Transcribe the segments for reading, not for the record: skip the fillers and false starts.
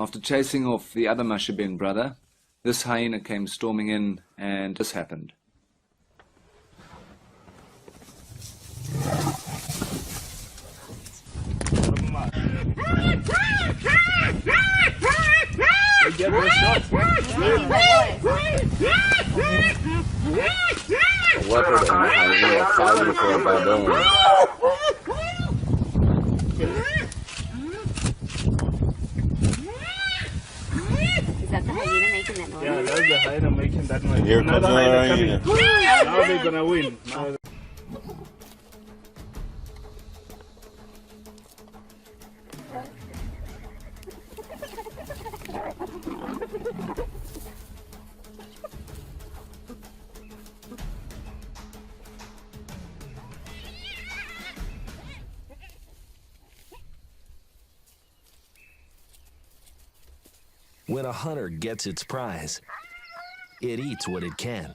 After chasing off the other Mashabin brother, this hyena came storming in, and this happened. A leopard and a hyena fighting for a baboon. Is that the hyena making that noise? Yeah, that's the hyena making that noise. Here comes Another another hyena coming. hyena. Now they're gonna win. Now When a hunter gets its prize, it eats what it can.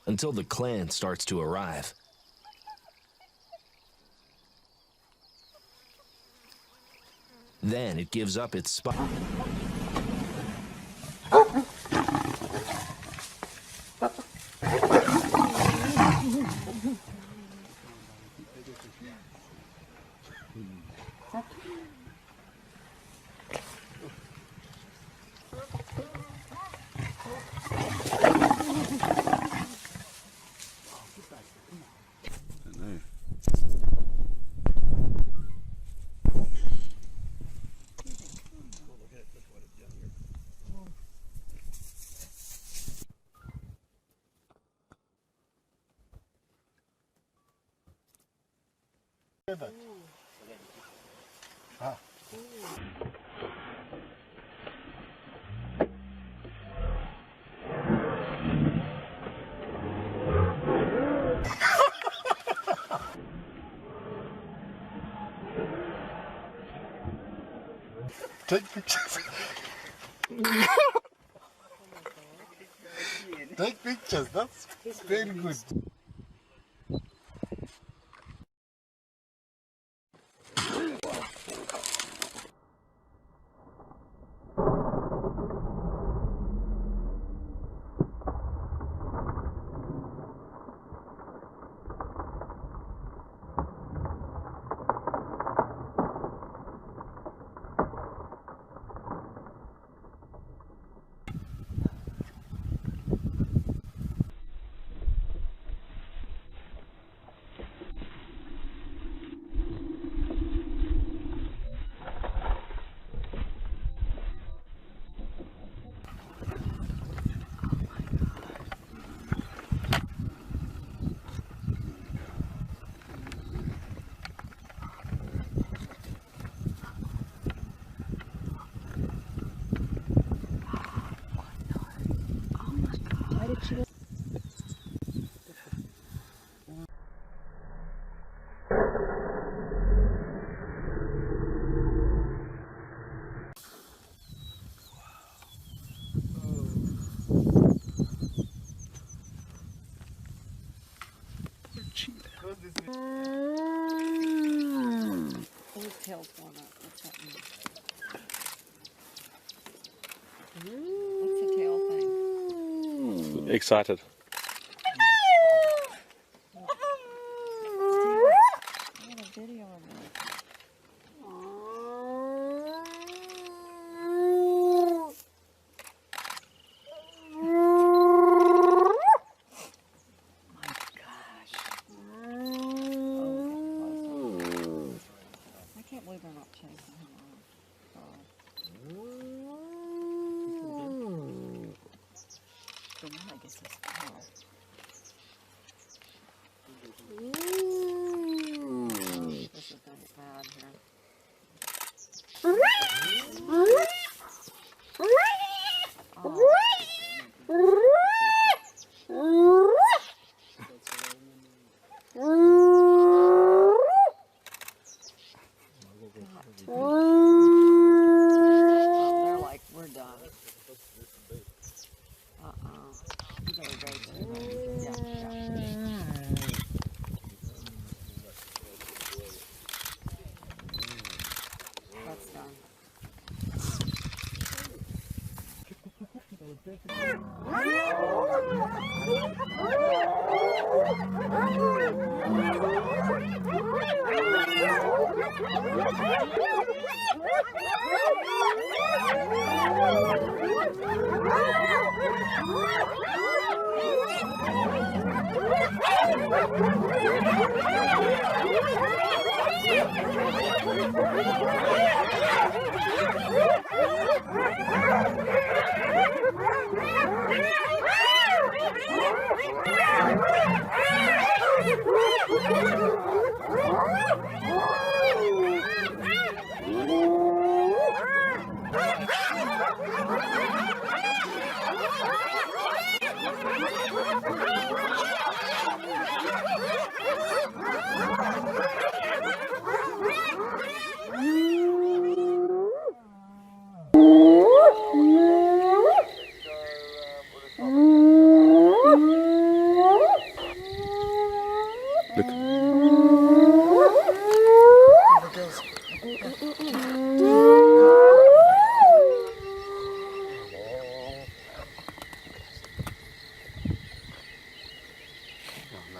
Until the clan starts to arrive. Then it gives up its spot. Take pictures. Take pictures. That's very good. His tail's going up. What's happening? What's the tail thing? Excited. I got a video of it. They're not chasing him off. So now I guess it's cow. This is gonna get bad here. They're like, we're done. You better go to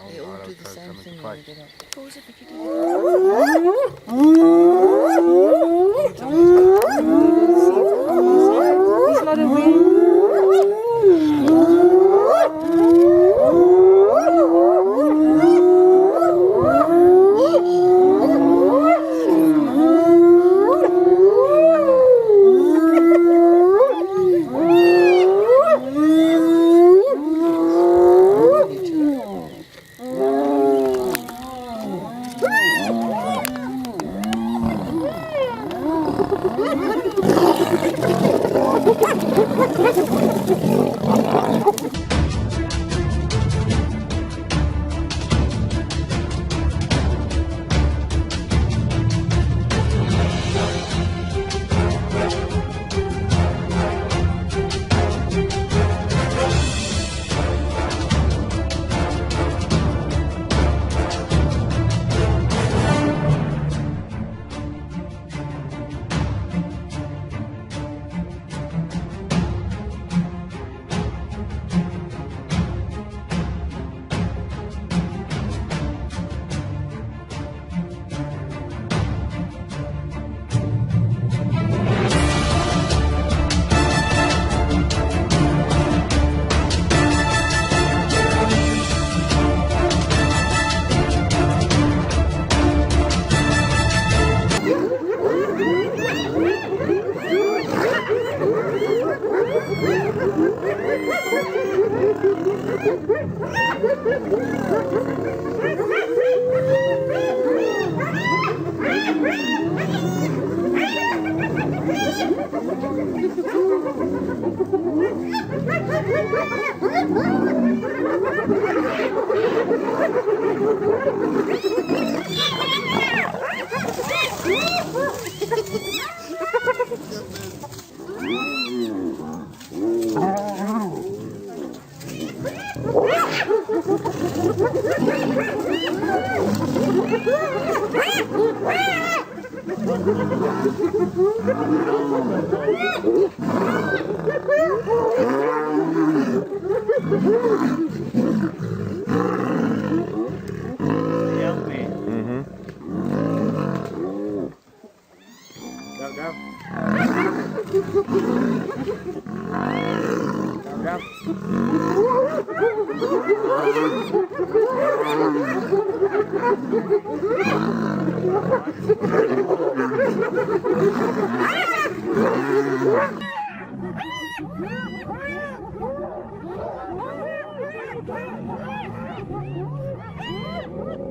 They all do the same thing when they get up. What was it if you did He's not aware.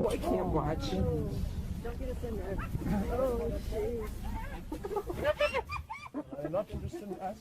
I can't watch. I'm not interested in us.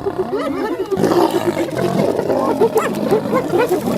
Thank you.